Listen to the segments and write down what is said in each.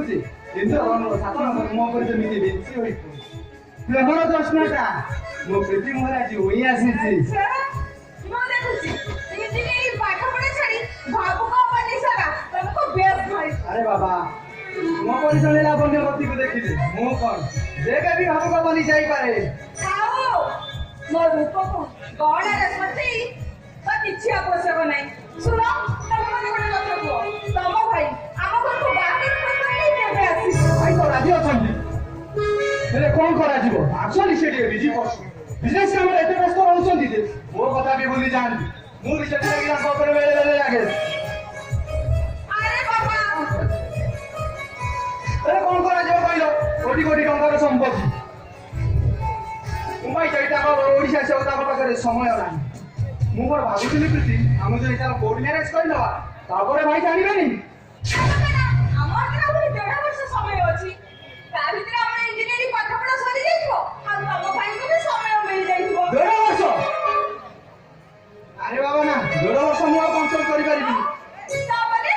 ଦେଖୁଛି କିନ୍ତୁ ସାତ ମୋ ଉପରେ ଯେମିତି ବେଞ୍ଚି ହୋଇ ପ୍ରେମର ପ୍ରଶ୍ନଟା ମୋ ପ୍ରୀତି ମୋର ଆଜି ହୋଇ ଆସିଛି। ମୁଁ ଦେଖୁଛି ଇଞ୍ଜିନିୟରିଂ ପାଠ ପଢା ଛାଡି ଭାବୁ କମ୍ପାନୀ ସାରା ତମକୁ ବେଶ ଭାଇ। ଆରେ ବାବା ମୋ ପରିଚୟ ଲାବଣ୍ୟ ଗତିକୁ ଦେଖିଲେ ମୁଁ କଣ ଯେବେ ବି ଭାବୁ କମ୍ପାନୀ ଯାଇପାରେ। ଆଉ ମୋ ରୂପକୁ ଗହଣାରେ ସଜେଇ ତ କିଛି ଆବଶ୍ୟକ ନାହିଁ। ଶୁଣ ତମେ ମତେ ଗୋଟେ କଥା କୁହ, ତମ ଭାଇ ଆମ ଘରକୁ ବାହାରେ କେବେ ଆସିବ? ଭାଇ ତ ରାଜି ଅଛନ୍ତି ହେଲେ କଣ କରାଯିବ? ଆକ୍ଚୁଆଲି ସେ ଟିକେ ବିଜି ପର୍ସନ ବିଜନେସ କାମରେ ଏତେ ବ୍ୟସ୍ତ ରହୁଛନ୍ତି ଯେ ମୋ କଥା ବି ଭୁଲି ଯାଆନ୍ତି। ମୁଁ ବି ସେଥିଲାଗି ତାଙ୍କ ଉପରେ ବେଳେ ବେଳେ ଲାଗେ। ଆରେ ବାବା ହେଲେ କଣ କରାଯିବ କହିଲ? କୋଟି କୋଟି ଟଙ୍କାର ସମ୍ପତ୍ତି ମୁଁ ଭାଇ ସେଇଟା ଓଡ଼ିଶା ଆସିବ ତାଙ୍କ ପାଖରେ ସମୟ ନାହିଁ। ମୁଁ କଣ ଭାବୁଥିଲି ପ୍ରୀତି ଆମେ ଯଦି ତାର କୋର୍ଟ ମ୍ୟାରେଜ କରିନେବା ତାପରେ ଭାଇ ଜାଣିବେନି। ଆମର ଆହୁରି 1.5 ବର୍ଷ ସମୟ ଅଛି। ତା ଭିତରେ ଆମର ଇଞ୍ଜିନିୟରିଂ ପାଠ ପଢା ସରିଯାଇଥିବ ଆଉ ତମ ଭାଇଙ୍କୁ ବି ସମୟ ମିଳିଯାଇଥିବ। 1.5 ବର୍ଷ? ଆରେ ବାବା ନା 1.5 ବର୍ଷ ମୁଁ ଆଉ କଣ୍ଟ୍ରୋଲ କରିପାରିବି। ତାପରେ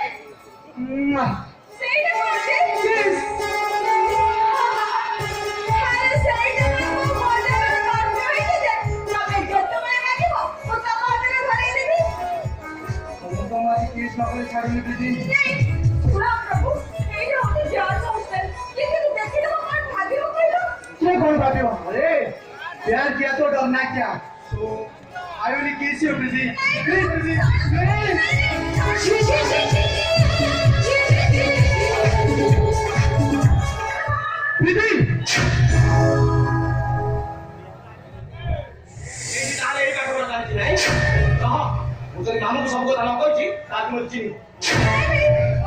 ସେଇଟା କଣ? ଆରେ ସେଇଟା ମୁଁ ମଜାରେ କାମ ହେଇଛି ଯେ ତମେ ଯେତେବେଳେ ମାଗିବ ମୁଁ ତମ ହାତରେ ଧରେଇ ଦେବି। ମୁଁ ତ ଆଜି କିସ୍ ନକରି ଛାଡୁନି ପ୍ରୀତି। ଶୁଣ ପ୍ରଭୁ ଏଇଟା ହଉଛି ଜର୍ଜ ହଷ୍ଟେଲ। କିନ୍ତୁ ଦେଖିଲେ କଣ ଭାବିବ କହିଲ? क्या कौन बात है? अरे प्यार किया तो डरना क्या? तो आई विल किस यू प्रीति। प्लीज प्रीति प्रीति ताले एका खबर जानि नाही कह मु जरी नाम को सब কথা न कहछि ताकि मु चिनी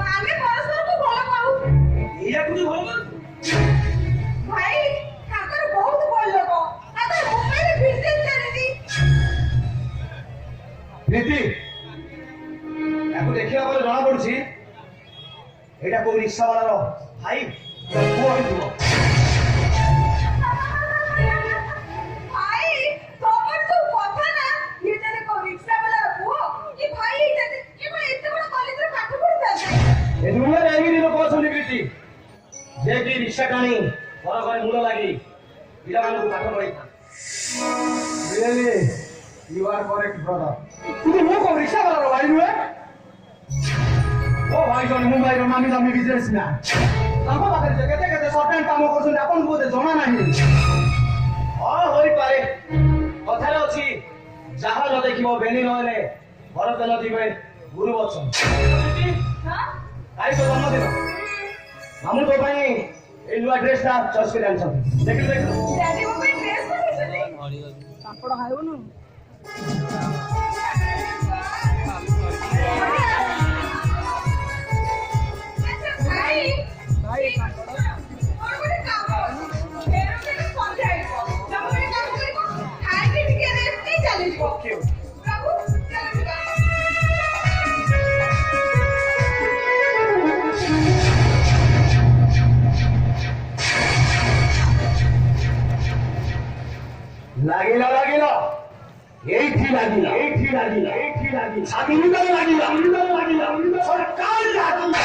ଆମେ ପରସ୍ପରକୁ ଭଲ ପାଉ। ଏଇଆ କୁନି ଭଲ କର ଭାଇ ତାଙ୍କର ବହୁତ ଭଲ ଲୋକ। ତାଙ୍କର ମୁମ୍ବାଇରେ ବିଜନେସ ଚାଲିଛି। ପ୍ରୀତି ତାକୁ ଦେଖିଲା ପରେ ଜଣା ପଡୁଛି ଏଇଟା କୋଉ ରିକ୍ସାବାଲାର ଭାଇ ପୁଅ ହେଇଥିବ। ଭାଇ ତମର ତ କଥା ନା ଏଠାରେ କୋଉ ରିକ୍ସାବାଲାର ପୁଅ କି ଭାଇ ହେଇଛନ୍ତି କି ମୁଁ ଏତେ ବଡ଼ କଲେଜରେ ପାଠ ପଢିଥାନ୍ତି। ଏ ଦୁନିଆରେ ଏମିତି ଲୋକ ଅଛନ୍ତି ପ୍ରୀତି ଯେ କି ରିକ୍ସା ଟାଣି ଘର ଘରେ ମୂଳ ଲାଗି ପିଲାମାନଙ୍କୁ ପାଠ ପଢେଇଥାନ୍ତି। Really you are correct brother. କିନ୍ତୁ ମୁଁ କଣ ରିକ୍ସାବାଲାର ଭାଇ ନୁହେଁ? ଓ ଭାଇ ଜଣେ ମୁମ୍ବାଇର ନାମୀ ଦାମୀ ବିଜନେସମ୍ୟାନ। ତାଙ୍କ ପାଖରେ ଯେ କେତେ କେତେ ସର୍ଟ ହ୍ୟାଣ୍ଡ କାମ କରୁଛନ୍ତି ଆପଣଙ୍କୁ ବୋଧେ ଜଣା ନାହିଁ। ହଁ ହୋଇପାରେ କଥାରେ ଅଛି ଯାହା ନ ଦେଖିବ ବେନି ନହେଲେ ଭରତ ନ ଯିବେ ଗୁରୁ ବଚନ। ଭାଇ ତ ଜନ୍ମଦିନ ମାମୁଙ୍କ ପାଇଁ ଏଇ ନୂଆ ଡ୍ରେସଟା ଚଏସ୍ କରି ଆଣିଛନ୍ତି। ଦେଖିଲୁ ଦେଖିଲୁ ଡ୍ୟାଡି ମୋ ପାଇଁ ଡ୍ରେସ୍ ପଠେଇଛନ୍ତି। ପାପଡ଼ ଖାଇବୁନୁ? ଭାଇ ଭାଇ ମୋର ଗୋଟେ କାମ ଅଛି। ଏରୋପ୍ଲେନ ସନ୍ଧ୍ୟା ହେଇଯିବ। ତମେ ଗୋଟେ କାମ କରିବ ଖାଇକି ଟିକେ ରେଷ୍ଟ ନେଇ ଚାଲିଯିବ। ପ୍ରଭୁ ଚାଲ ଲାଗିଲା ଲାଗିଲା ଏଇଠି ଲାଗିଲା ଏଇଠି ଲାଗିଲା ଏଇଠି ଲାଗିଲା ସ୍ୱାଧୀନତାରେ ଲାଗିଲା ଲାଗିଲା ସରକାର ଲାଗିଲା।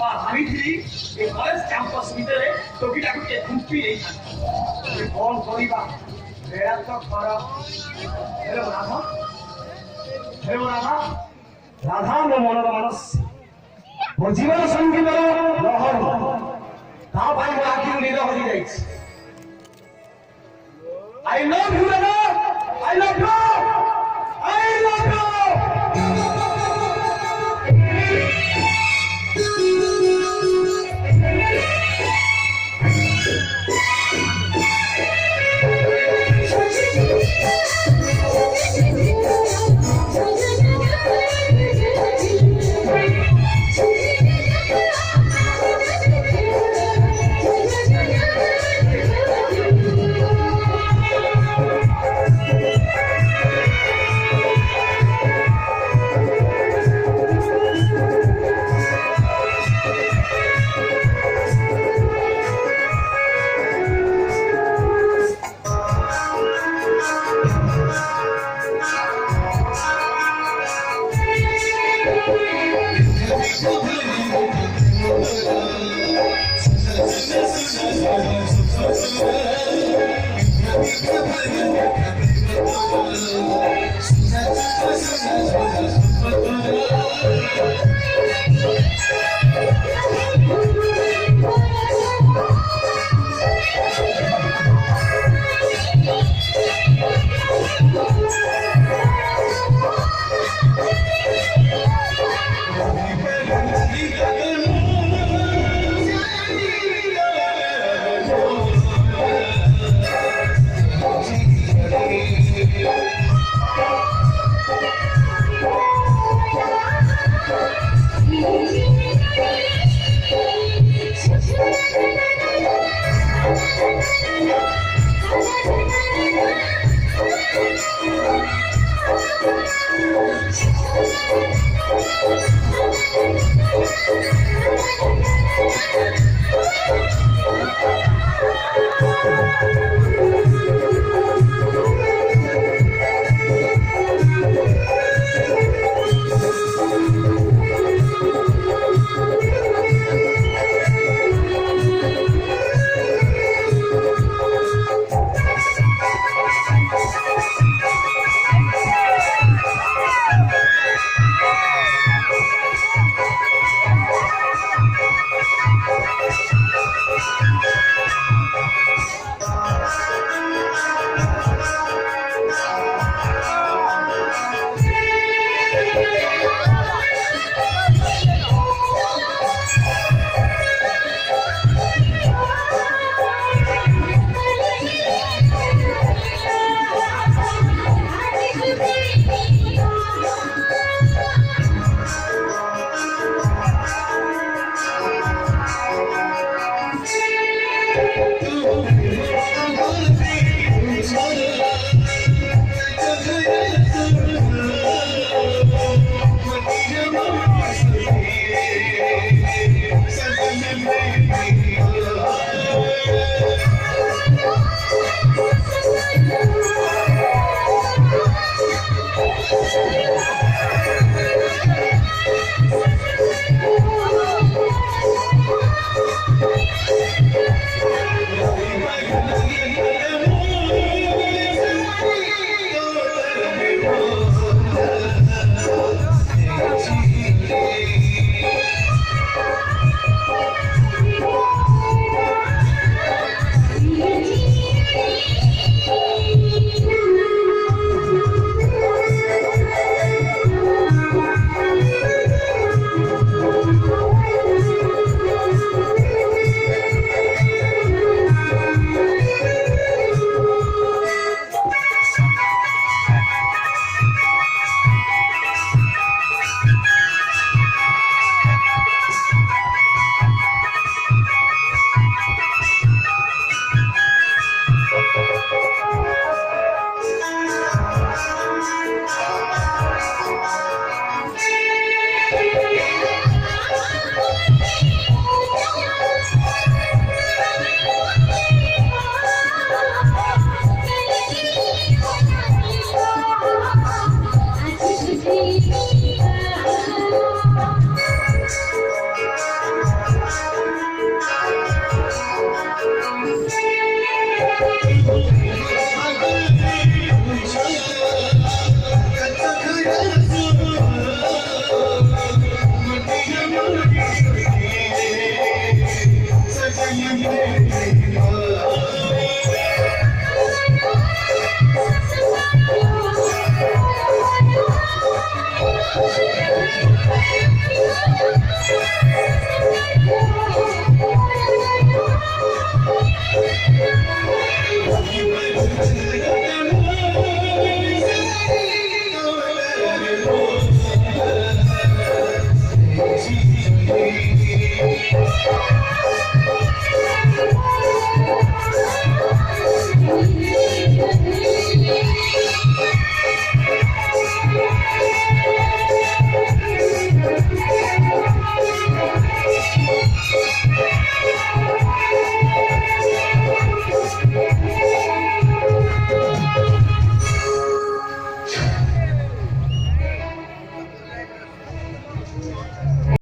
ଭାବିଥିଲି ଏ କଲେଜ କ୍ୟାମ୍ପସ ଭିତରେ ଟୋକିଟାକୁ ଟିକେ ଖୁମ୍ପି ଦେଇଥାନ୍ତି। କଣ କରିବା ବେଳା ତ ଖରାପ। ହେଲୋ ରାଧା ହେଲୋ ରାଧା ରାଧା ମୋ ମନର ମାନସ ମୋ ଜୀବନ ସଙ୍ଗୀତର ଲହର ତା ପାଇଁ ମୋ ଆଖିରୁ ନିଦ ହଜି ଯାଇଛି। I love you, Radha. I love you. I love you.